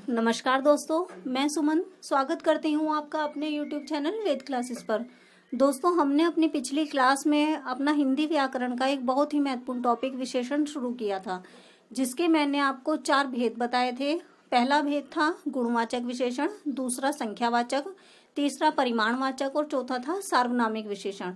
नमस्कार दोस्तों, मैं सुमन स्वागत करती हूँ आपका अपने YouTube चैनल वेद क्लासेस पर। दोस्तों, हमने अपनी पिछली क्लास में अपना हिंदी व्याकरण का एक बहुत ही महत्वपूर्ण टॉपिक विशेषण शुरू किया था, जिसके मैंने आपको 4 भेद बताए थे। पहला भेद था गुणवाचक विशेषण, दूसरा संख्यावाचक, तीसरा परिमाणवाचक और चौथा था सार्वनामिक विशेषण।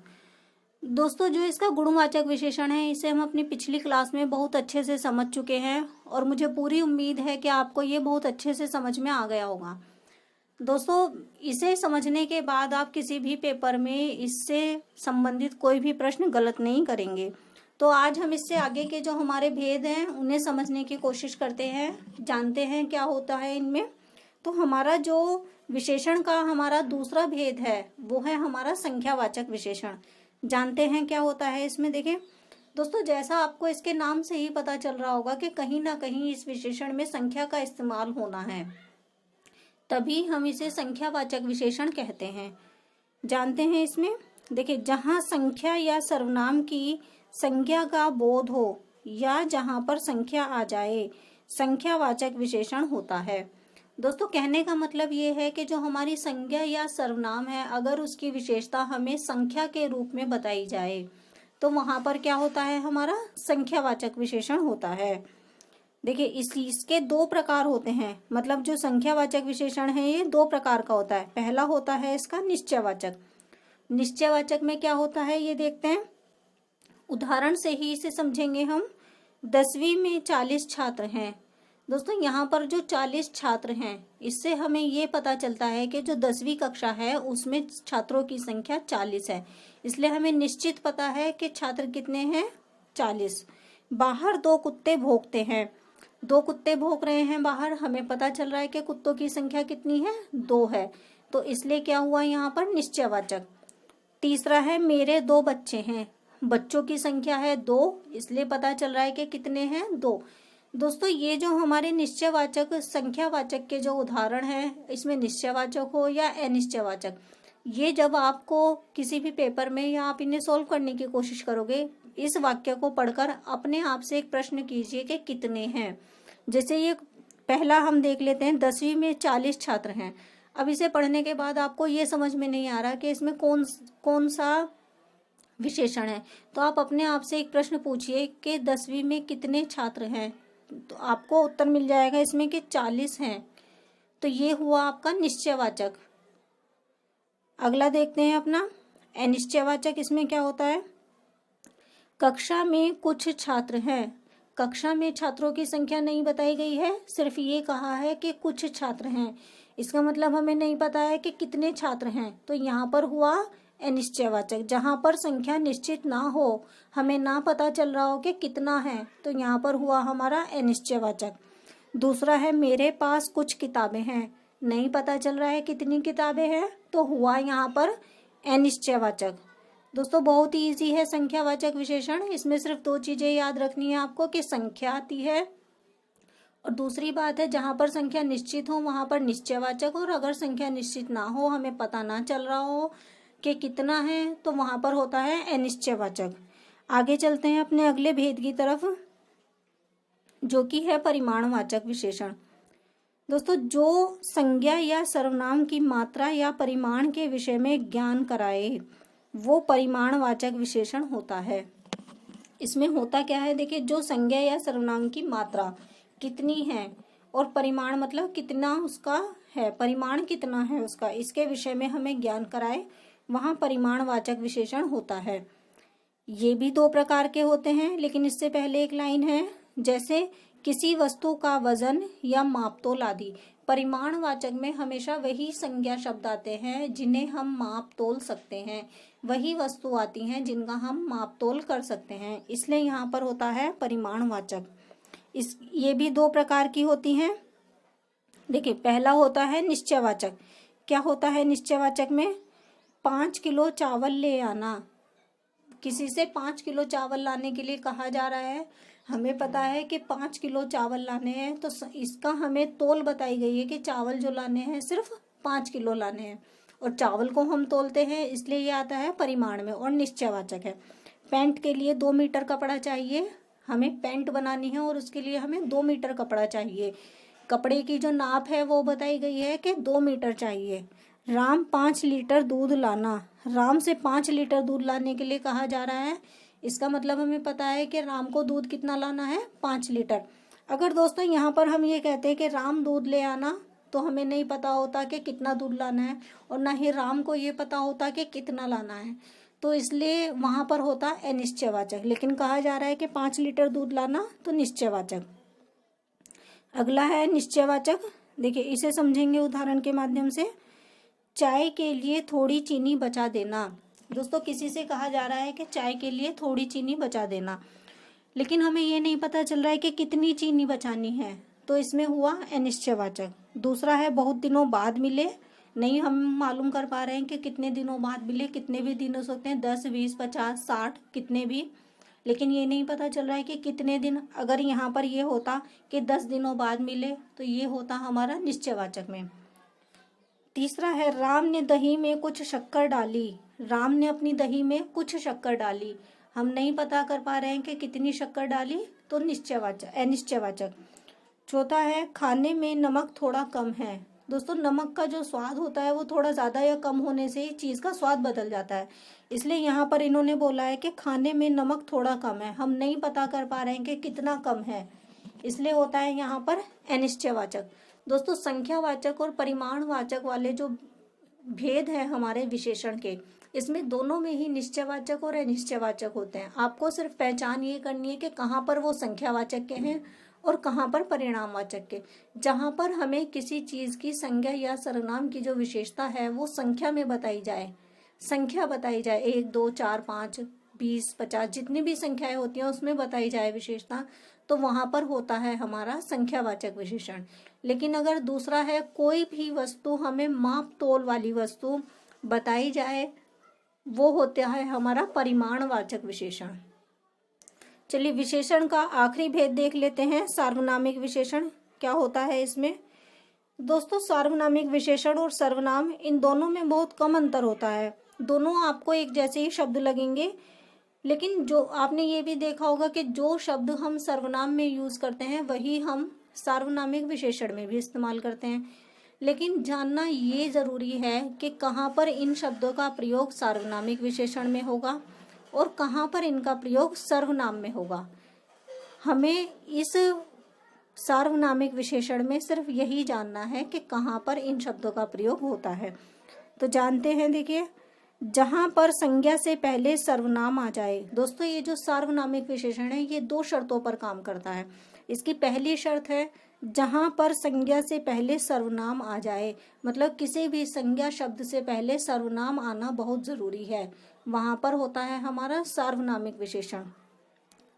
दोस्तों, जो इसका गुणवाचक विशेषण है, इसे हम अपनी पिछली क्लास में बहुत अच्छे से समझ चुके हैं और मुझे पूरी उम्मीद है कि आपको ये बहुत अच्छे से समझ में आ गया होगा। दोस्तों, इसे समझने के बाद आप किसी भी पेपर में इससे संबंधित कोई भी प्रश्न गलत नहीं करेंगे। तो आज हम इससे आगे के जो हमारे भेद हैं उन्हें समझने की कोशिश करते हैं, जानते हैं क्या होता है इनमें। तो हमारा जो विशेषण का हमारा दूसरा भेद है वो है हमारा संख्यावाचक विशेषण। जानते हैं क्या होता है इसमें। देखें दोस्तों, जैसा आपको इसके नाम से ही पता चल रहा होगा कि कहीं ना कहीं इस विशेषण में संख्या का इस्तेमाल होना है, तभी हम इसे संख्यावाचक विशेषण कहते हैं। जानते हैं इसमें, देखिए, जहां संख्या या सर्वनाम की संज्ञा का बोध हो या जहां पर संख्या आ जाए, संख्यावाचक विशेषण होता है। दोस्तों, कहने का मतलब ये है कि जो हमारी संज्ञा या सर्वनाम है, अगर उसकी विशेषता हमें संख्या के रूप में बताई जाए तो वहां पर क्या होता है, हमारा संख्यावाचक विशेषण होता है। देखिए, इसके 2 प्रकार होते हैं। मतलब जो संख्यावाचक विशेषण है ये 2 प्रकार का होता है। पहला होता है इसका निश्चयवाचक। निश्चयवाचक में क्या होता है ये देखते हैं, उदाहरण से ही इसे समझेंगे हम। 10वीं में 40 छात्र हैं। दोस्तों, यहाँ पर जो 40 छात्र हैं, इससे हमें ये पता चलता है कि जो 10वीं कक्षा है उसमें छात्रों की संख्या 40 है। इसलिए हमें निश्चित पता है कि छात्र कितने हैं, 40। बाहर 2 कुत्ते भौंकते हैं। 2 कुत्ते भौंक रहे हैं बाहर, हमें पता चल रहा है कि कुत्तों की संख्या कितनी है, 2 है। तो इसलिए क्या हुआ यहाँ पर, निश्चयवाचक। तीसरा है मेरे 2 बच्चे हैं। बच्चों की संख्या है 2, इसलिए पता चल रहा है कि कितने हैं, 2। दोस्तों, ये जो हमारे निश्चयवाचक संख्यावाचक के जो उदाहरण हैं, इसमें निश्चयवाचक हो या अनिश्चयवाचक, ये जब आपको किसी भी पेपर में या आप इन्हें सॉल्व करने की कोशिश करोगे, इस वाक्य को पढ़कर अपने आप से एक प्रश्न कीजिए कि कितने हैं। जैसे ये पहला हम देख लेते हैं, 10वीं में 40 छात्र हैं। अब इसे पढ़ने के बाद आपको ये समझ में नहीं आ रहा कि इसमें कौन सा विशेषण है, तो आप अपने आप से एक प्रश्न पूछिए कि 10वीं में कितने छात्र हैं। तो आपको उत्तर मिल जाएगा इसमें कि 40 हैं। तो ये हुआ आपका निश्चयवाचक। अगला देखते हैं अपना अनिश्चयवाचक। इसमें क्या होता है, कक्षा में कुछ छात्र हैं। कक्षा में छात्रों की संख्या नहीं बताई गई है, सिर्फ ये कहा है कि कुछ छात्र हैं। इसका मतलब हमें नहीं पता है कि कितने छात्र हैं। तो यहाँ पर हुआ अनिश्चयवाचक। जहां पर संख्या निश्चित ना हो, हमें ना पता चल रहा हो कि कितना है, तो यहाँ पर हुआ हमारा अनिश्चयवाचक। दूसरा है मेरे पास कुछ किताबें हैं। नहीं पता चल रहा है कितनी किताबें हैं, तो हुआ यहाँ पर अनिश्चयवाचक। दोस्तों, बहुत ही ईजी है संख्यावाचक विशेषण। इसमें सिर्फ 2 चीजें याद रखनी है आपको कि संख्या आती है और दूसरी बात है जहां पर संख्या निश्चित हो वहां पर निश्चयवाचक, और अगर संख्या निश्चित ना हो, हमें पता ना चल रहा हो कि कितना है, तो वहां पर होता है अनिश्चयवाचक। आगे चलते हैं अपने अगले भेद की तरफ, जो कि है परिमाणवाचक विशेषण। दोस्तों, जो संज्ञा या सर्वनाम की मात्रा या परिमाण के विषय में ज्ञान कराए, वो परिमाणवाचक विशेषण होता है। इसमें होता क्या है, देखिए, जो संज्ञा या सर्वनाम की मात्रा कितनी है और परिमाण मतलब कितना उसका है, परिमाण कितना है उसका, इसके विषय में हमें ज्ञान कराए, वहां परिमाणवाचक विशेषण होता है। ये भी 2 प्रकार के होते हैं, लेकिन इससे पहले एक लाइन है, जैसे किसी वस्तु का वजन या मापतोल आदि। परिमाणवाचक में हमेशा वही संज्ञा शब्द आते हैं जिन्हें हम माप तोल सकते हैं, वही वस्तु आती हैं जिनका हम माप तोल कर सकते हैं, इसलिए यहाँ पर होता है परिमाणवाचक। ये भी 2 प्रकार की होती हैं। देखिए, पहला होता है निश्चयवाचक। क्या होता है निश्चयवाचक में, 5 किलो चावल ले आना। किसी से 5 किलो चावल लाने के लिए कहा जा रहा है। हमें पता है कि 5 किलो चावल लाने हैं, तो इसका हमें तोल बताई गई है कि चावल जो लाने हैं सिर्फ 5 किलो लाने हैं, और चावल को हम तोलते हैं, इसलिए ये आता है परिमाण में और निश्चयवाचक है। पैंट के लिए 2 मीटर कपड़ा चाहिए, हमें पैंट बनानी है और उसके लिए हमें 2 मीटर कपड़ा चाहिए। कपड़े की जो नाप है वो बताई गई है कि 2 मीटर चाहिए। राम 5 लीटर दूध लाना, राम से 5 लीटर दूध लाने के लिए कहा जा रहा है। इसका मतलब हमें पता है कि राम को दूध कितना लाना है, 5 लीटर। अगर दोस्तों यहाँ पर हम ये कहते हैं कि राम दूध ले आना, तो हमें नहीं पता होता कि कितना दूध लाना है, और ना ही राम को ये पता होता कि कितना लाना है, तो इसलिए वहां पर होता अनिश्चयवाचक। लेकिन कहा जा रहा है कि 5 लीटर दूध लाना, तो निश्चयवाचक। अगला है निश्चयवाचक। देखिए इसे समझेंगे उदाहरण के माध्यम से। चाय के लिए थोड़ी चीनी बचा देना। दोस्तों किसी से कहा जा रहा है कि चाय के लिए थोड़ी चीनी बचा देना, लेकिन हमें ये नहीं पता चल रहा है कि कितनी चीनी बचानी है, तो इसमें हुआ अनिश्चयवाचक। दूसरा है बहुत दिनों बाद मिले, नहीं हम मालूम कर पा रहे हैं कि कितने दिनों बाद मिले, कितने भी दिन हो सकते हैं, 10, 20, 50, 60, कितने भी, लेकिन ये नहीं पता चल रहा है कि कितने दिन। अगर यहाँ पर ये होता कि 10 दिनों बाद मिले, तो ये होता हमारा निश्चयवाचक में। तीसरा है राम ने दही में कुछ शक्कर डाली। राम ने अपनी दही में कुछ शक्कर डाली, हम नहीं पता कर पा रहे हैं कि कितनी शक्कर डाली, तो निश्चयवाचक, अनिश्चयवाचक। चौथा है खाने में नमक थोड़ा कम है। दोस्तों नमक का जो स्वाद होता है वो थोड़ा ज्यादा या कम होने से ही चीज का स्वाद बदल जाता है, इसलिए यहाँ पर इन्होंने बोला है कि खाने में नमक थोड़ा कम है, हम नहीं पता कर पा रहे हैं कि कितना कम है, इसलिए होता है यहाँ पर अनिश्चयवाचक। दोस्तों संख्यावाचक और परिमाणवाचक वाले जो भेद है हमारे विशेषण के, इसमें दोनों में ही निश्चयवाचक और अनिश्चयवाचक होते हैं। आपको सिर्फ पहचान ये करनी है कि कहाँ पर वो संख्यावाचक के हैं और कहाँ पर परिणामवाचक के। जहाँ पर हमें किसी चीज की संज्ञा या सर्वनाम की जो विशेषता है वो संख्या में बताई जाए, संख्या बताई जाए, 1, 2, 4, 5, 20, 50, जितनी भी संख्याएं होती हैं उसमें बताई जाए विशेषता, तो वहां पर होता है हमारा संख्यावाचक विशेषण। लेकिन अगर दूसरा है कोई भी वस्तु हमें माप तोल वाली वस्तु बताई जाए, वो होता है हमारा परिमाणवाचक विशेषण। चलिए विशेषण का आखिरी भेद देख लेते हैं, सार्वनामिक विशेषण क्या होता है इसमें। दोस्तों सार्वनामिक विशेषण और सर्वनाम इन दोनों में बहुत कम अंतर होता है, दोनों आपको एक जैसे ही शब्द लगेंगे, लेकिन जो आपने ये भी देखा होगा कि जो शब्द हम सर्वनाम में यूज करते हैं वही हम सार्वनामिक विशेषण में भी इस्तेमाल करते हैं। लेकिन जानना ये जरूरी है कि कहाँ पर इन शब्दों का प्रयोग सार्वनामिक विशेषण में होगा और कहाँ पर इनका प्रयोग सर्वनाम में होगा। हमें इस सार्वनामिक विशेषण में सिर्फ यही जानना है कि कहाँ पर इन शब्दों का प्रयोग होता है। तो जानते हैं, देखिए जहां पर संज्ञा से पहले सर्वनाम आ जाए। दोस्तों ये जो सार्वनामिक विशेषण है ये 2 शर्तों पर काम करता है। इसकी पहली शर्त है जहां पर संज्ञा से पहले सर्वनाम आ जाए, मतलब किसी भी संज्ञा शब्द से पहले सर्वनाम आना बहुत जरूरी है, वहां पर होता है हमारा सार्वनामिक विशेषण।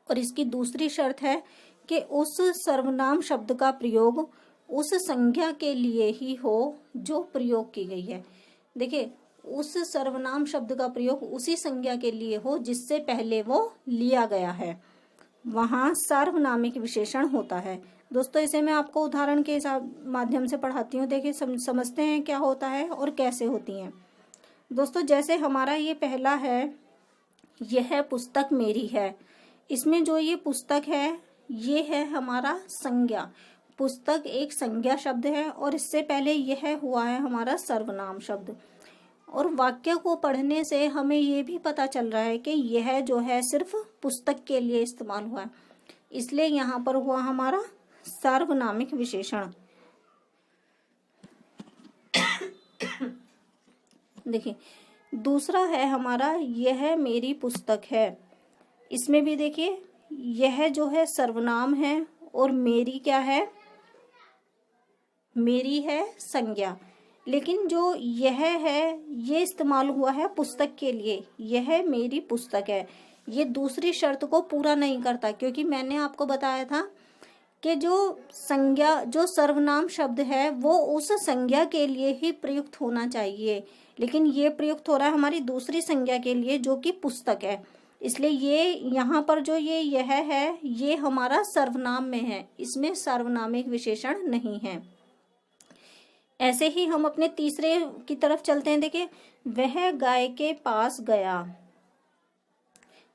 और इसकी दूसरी शर्त है कि उस सर्वनाम शब्द का प्रयोग उस संज्ञा के लिए ही हो जो प्रयोग की गई है। देखिए उस सर्वनाम शब्द का प्रयोग उसी संज्ञा के लिए हो जिससे पहले वो लिया गया है, वहां सार्वनामिक विशेषण होता है। दोस्तों इसे मैं आपको उदाहरण के माध्यम से पढ़ाती हूँ, देखिए समझते हैं क्या होता है और कैसे होती हैं। दोस्तों जैसे हमारा ये पहला है, यह पुस्तक मेरी है, इसमें जो ये पुस्तक है ये है हमारा संज्ञा। पुस्तक एक संज्ञा शब्द है और इससे पहले यह हुआ है हमारा सर्वनाम शब्द। और वाक्य को पढ़ने से हमें ये भी पता चल रहा है कि यह जो है सिर्फ पुस्तक के लिए इस्तेमाल हुआ है, इसलिए यहाँ पर हुआ हमारा सार्वनामिक विशेषण। देखिए दूसरा है हमारा यह मेरी पुस्तक है, इसमें भी देखिए यह जो है सर्वनाम है और मेरी क्या है, मेरी है संज्ञा। लेकिन जो यह है ये इस्तेमाल हुआ है पुस्तक के लिए, यह मेरी पुस्तक है, ये दूसरी शर्त को पूरा नहीं करता, क्योंकि मैंने आपको बताया था कि जो संज्ञा जो सर्वनाम शब्द है वो उस संज्ञा के लिए ही प्रयुक्त होना चाहिए, लेकिन ये प्रयुक्त हो रहा है हमारी दूसरी संज्ञा के लिए जो कि पुस्तक है, इसलिए ये यहाँ पर जो यह है ये हमारा सर्वनाम में है, इसमें सार्वनामिक विशेषण नहीं है। ऐसे ही हम अपने तीसरे की तरफ चलते हैं। देखिए वह गाय के पास गया,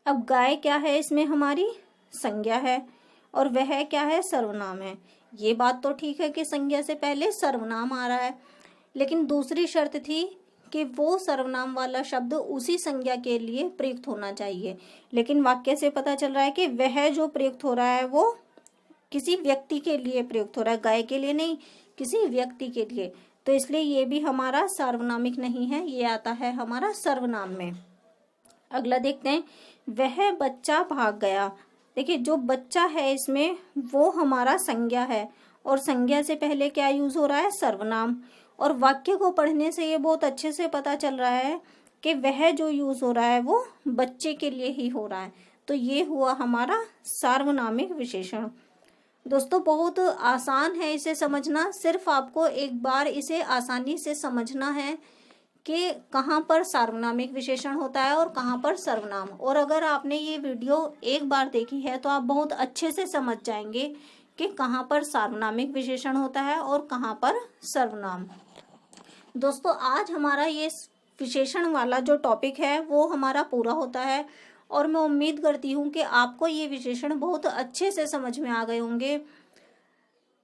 अब गाय क्या है, इसमें हमारी संज्ञा है और वह क्या है, सर्वनाम है। ये बात तो ठीक है कि संज्ञा से पहले सर्वनाम आ रहा है, लेकिन दूसरी शर्त थी कि वो सर्वनाम वाला शब्द उसी संज्ञा के लिए प्रयुक्त होना चाहिए। लेकिन वाक्य से पता चल रहा है कि वह जो प्रयुक्त हो रहा है वो किसी व्यक्ति के लिए प्रयुक्त हो रहा है, गाय के लिए नहीं, किसी व्यक्ति के लिए। तो इसलिए ये भी हमारा सार्वनामिक नहीं है, ये आता है हमारा सर्वनाम में। अगला देखते हैं, वह बच्चा भाग गया। देखिए जो बच्चा है इसमें वो हमारा संज्ञा है, और संज्ञा से पहले क्या यूज हो रहा है, सर्वनाम। और वाक्य को पढ़ने से ये बहुत अच्छे से पता चल रहा है कि वह जो यूज हो रहा है वो बच्चे के लिए ही हो रहा है। तो ये हुआ हमारा सार्वनामिक विशेषण। दोस्तों बहुत आसान है इसे समझना, सिर्फ आपको एक बार इसे आसानी से समझना है कि कहाँ पर सार्वनामिक विशेषण होता है और कहाँ पर सर्वनाम। और अगर आपने ये वीडियो एक बार देखी है तो आप बहुत अच्छे से समझ जाएंगे कि कहाँ पर सार्वनामिक विशेषण होता है और कहाँ पर सर्वनाम। दोस्तों आज हमारा ये विशेषण वाला जो टॉपिक है वो हमारा पूरा होता है, और मैं उम्मीद करती हूँ कि आपको ये विशेषण बहुत अच्छे से समझ में आ गए होंगे।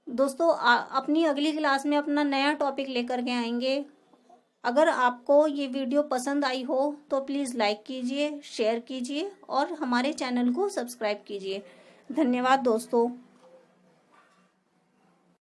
दोस्तों अपनी अगली क्लास में अपना नया टॉपिक लेकर के आएंगे। अगर आपको ये वीडियो पसंद आई हो तो प्लीज़ लाइक कीजिए, शेयर कीजिए और हमारे चैनल को सब्सक्राइब कीजिए। धन्यवाद दोस्तों।